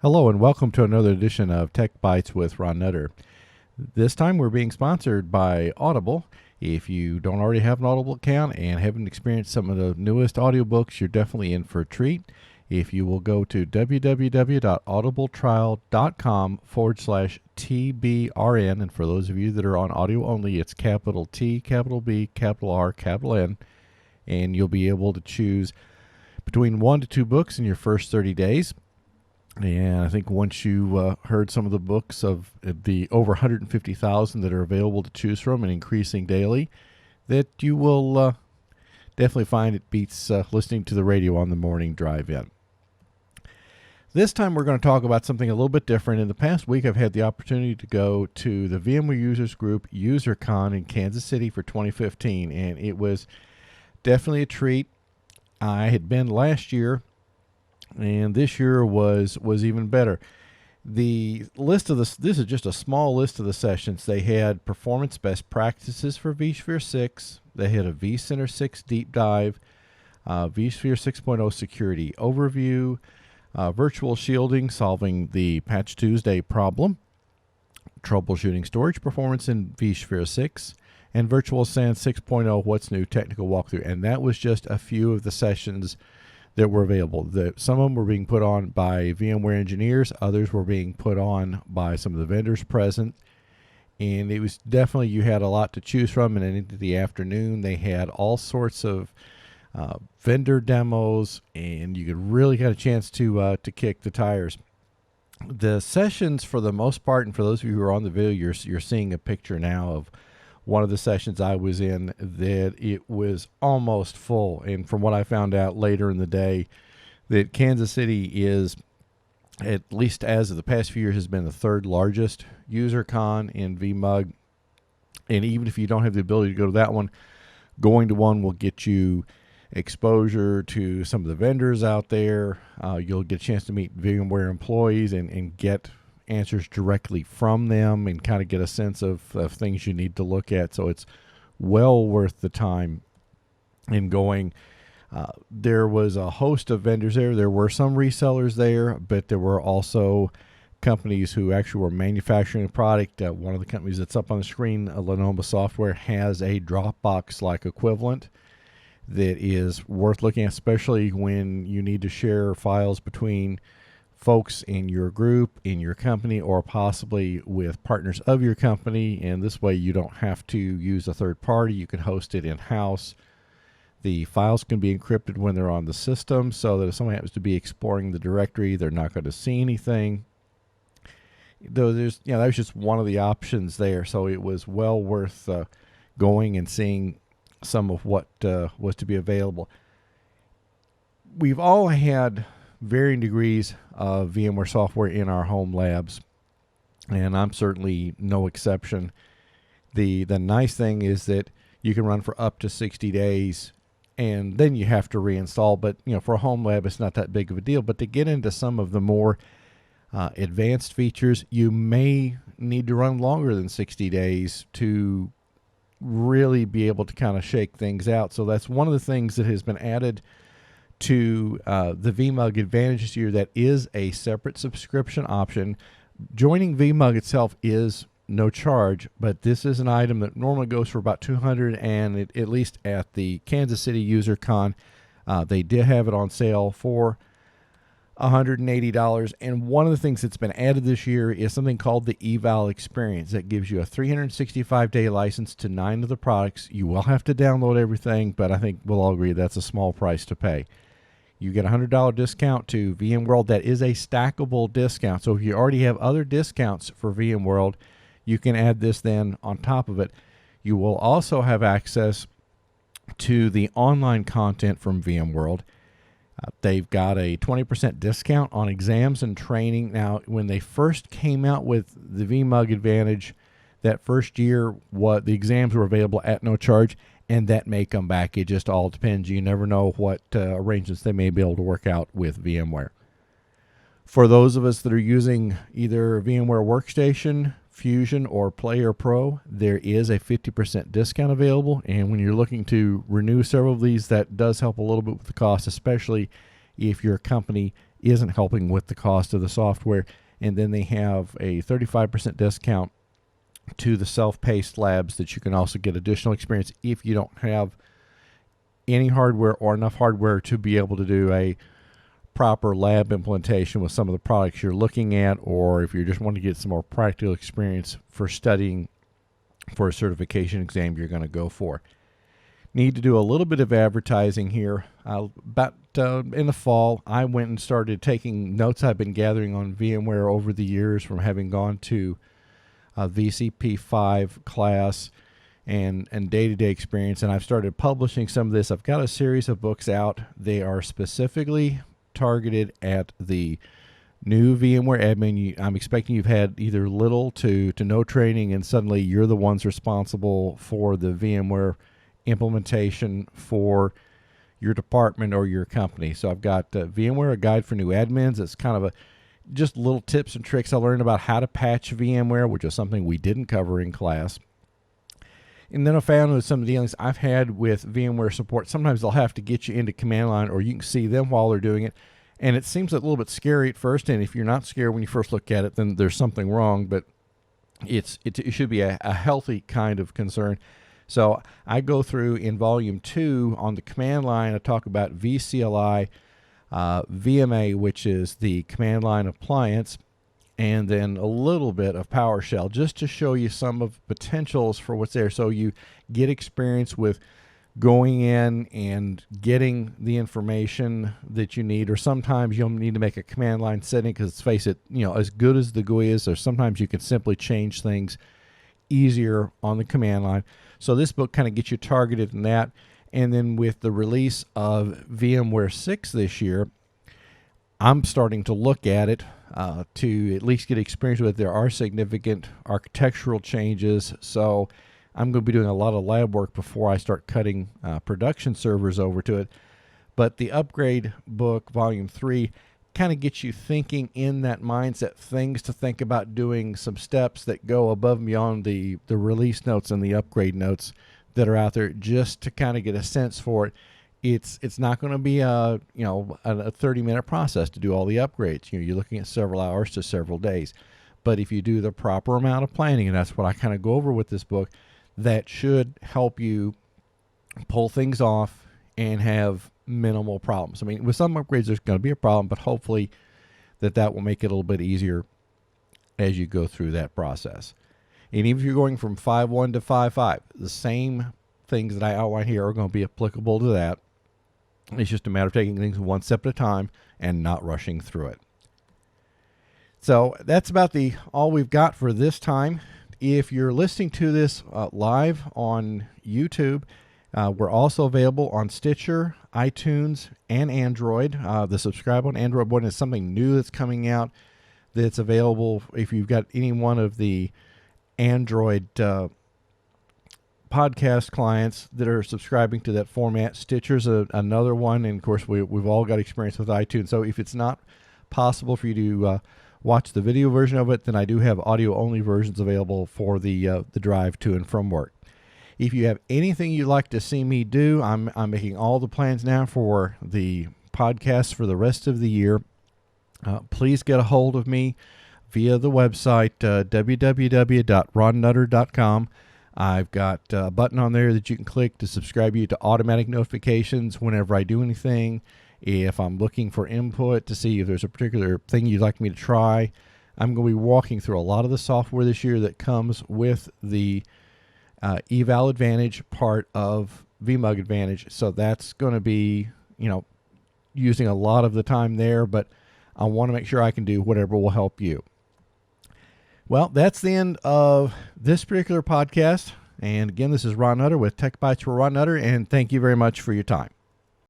Hello and welcome to another edition of Tech Bites with Ron Nutter. This time we're being sponsored by Audible. If you don't already have an Audible account and haven't experienced some of the newest audiobooks, you're definitely in for a treat. If you will go to www.audibletrial.com/TBRN, and for those of you that are on audio only, it's capital T, capital B, capital R, capital N, and you'll be able to choose between 1 to 2 books in your first 30 days. And I think once you heard some of the books of the over 150,000 that are available to choose from and increasing daily, that you will definitely find it beats listening to the radio on the morning drive in. This time we're going to talk about something a little bit different. In the past week, I've had the opportunity to go to the VMware Users Group UserCon in Kansas City for 2015, and it was definitely a treat. I had been last year, and this year was even better. The list of this is just a small list of the sessions. They had performance best practices for vSphere 6. They had a vCenter 6 deep dive, vSphere 6.0 security overview, virtual shielding, solving the Patch Tuesday problem, troubleshooting storage performance in vSphere 6, and virtual SAN 6.0 what's new technical walkthrough. And that was just a few of the sessions that were available. Some of them were being put on by VMware engineers, others were being put on by some of the vendors present, and it was definitely, you had a lot to choose from. And then into the afternoon they had all sorts of vendor demos, and you could really get a chance to kick the tires. The sessions, for the most part, and for those of you who are on the video, you're seeing a picture now of one of the sessions I was in, that it was almost full. And from what I found out later in the day, that Kansas City is, at least as of the past few years, has been the third largest UserCon in VMUG. And even if you don't have the ability to go to that one, going to one will get you exposure to some of the vendors out there. You'll get a chance to meet VMware employees and get answers directly from them and kind of get a sense of things you need to look at. So it's well worth the time in going. There was a host of vendors there. There were some resellers there, but there were also companies who actually were manufacturing a product. One of the companies that's up on the screen, Lenovo Software, has a Dropbox-like equivalent that is worth looking at, especially when you need to share files between folks in your group, in your company, or possibly with partners of your company. And this way you don't have to use a third party. You can host it in-house. The files can be encrypted when they're on the system, so that if someone happens to be exploring the directory, they're not going to see anything. Though that was just one of the options there. So it was well worth going and seeing some of what was to be available. We've all had varying degrees of VMware software in our home labs, and I'm certainly no exception. The nice thing is that you can run for up to 60 days, and then you have to reinstall. But for a home lab, it's not that big of a deal. But to get into some of the more advanced features, you may need to run longer than 60 days to really be able to kind of shake things out. So that's one of the things that has been added to the VMUG Advantage this year. That is a separate subscription option. Joining VMUG itself is no charge, but this is an item that normally goes for about $200, and at least at the Kansas City UserCon, they did have it on sale for $180. And one of the things that's been added this year is something called the Eval Experience that gives you a 365-day license to 9 of the products. You will have to download everything, but I think we'll all agree that's a small price to pay. You get a $100 discount to VMWorld. That is a stackable discount. So if you already have other discounts for VMWorld, you can add this then on top of it. You will also have access to the online content from VMWorld. They've got a 20% discount on exams and training. Now, when they first came out with the VMUG Advantage, that first year, the exams were available at no charge, and that may come back. It just all depends. You never know what arrangements they may be able to work out with VMware. For those of us that are using either VMware Workstation, Fusion, or Player Pro, there is a 50% discount available. And when you're looking to renew several of these, that does help a little bit with the cost, especially if your company isn't helping with the cost of the software. And then they have a 35% discount to the self-paced labs that you can also get additional experience if you don't have any hardware or enough hardware to be able to do a proper lab implementation with some of the products you're looking at, or if you just want to get some more practical experience for studying for a certification exam you're going to go for. Need to do a little bit of advertising here. In the fall, I went and started taking notes I've been gathering on VMware over the years from having gone to VCP5 class and day-to-day experience, and I've started publishing some of this. I've got a series of books out. They are specifically targeted at the new VMware admin. I'm expecting you've had either little to no training, and suddenly you're the ones responsible for the VMware implementation for your department or your company. So I've got VMware, a guide for new admins. It's kind of just little tips and tricks I learned about how to patch VMware, which is something we didn't cover in class. And then I found with some of the dealings I've had with VMware support, sometimes they'll have to get you into command line, or you can see them while they're doing it. And it seems a little bit scary at first. And if you're not scared when you first look at it, then there's something wrong. But it should be a healthy kind of concern. So I go through in volume 2 on the command line. I talk about vCLI, VMA, which is the command line appliance, and then a little bit of PowerShell, just to show you some of the potentials for what's there, so you get experience with going in and getting the information that you need. Or sometimes you'll need to make a command line setting, because let's face it, as good as the GUI is, or sometimes you can simply change things easier on the command line. So this book kind of gets you targeted in that. And then with the release of VMware 6 this year, I'm starting to look at it to at least get experience with it. There are significant architectural changes, so I'm going to be doing a lot of lab work before I start cutting production servers over to it. But the upgrade book, volume 3, kind of gets you thinking in that mindset, things to think about doing, some steps that go above and beyond the release notes and the upgrade notes that are out there, just to kind of get a sense for it. It's not going to be a 30-minute process to do all the upgrades. You're looking at several hours to several days. But if you do the proper amount of planning, and that's what I kind of go over with this book, that should help you pull things off and have minimal problems. I mean, with some upgrades, there's going to be a problem, but hopefully that will make it a little bit easier as you go through that process. And even if you're going from 5.1 to 5.5, the same things that I outline here are going to be applicable to that. It's just a matter of taking things one step at a time and not rushing through it. So that's about all we've got for this time. If you're listening to this live on YouTube, we're also available on Stitcher, iTunes, and Android. The subscribe on Android button is something new that's coming out that's available if you've got any one of the Android podcast clients that are subscribing to that format. Stitcher's another one, and of course we've all got experience with iTunes. So if it's not possible for you to watch the video version of it, then I do have audio-only versions available for the drive to and from work. If you have anything you'd like to see me do, I'm making all the plans now for the podcast for the rest of the year. Please get a hold of me via the website, www.ronnutter.com. I've got a button on there that you can click to subscribe you to automatic notifications whenever I do anything. If I'm looking for input to see if there's a particular thing you'd like me to try, I'm going to be walking through a lot of the software this year that comes with the Eval Advantage part of VMUG Advantage. So that's going to be, using a lot of the time there, but I want to make sure I can do whatever will help you. Well, that's the end of this particular podcast. And again, this is Ron Nutter with Tech Bytes for Ron Nutter, and thank you very much for your time.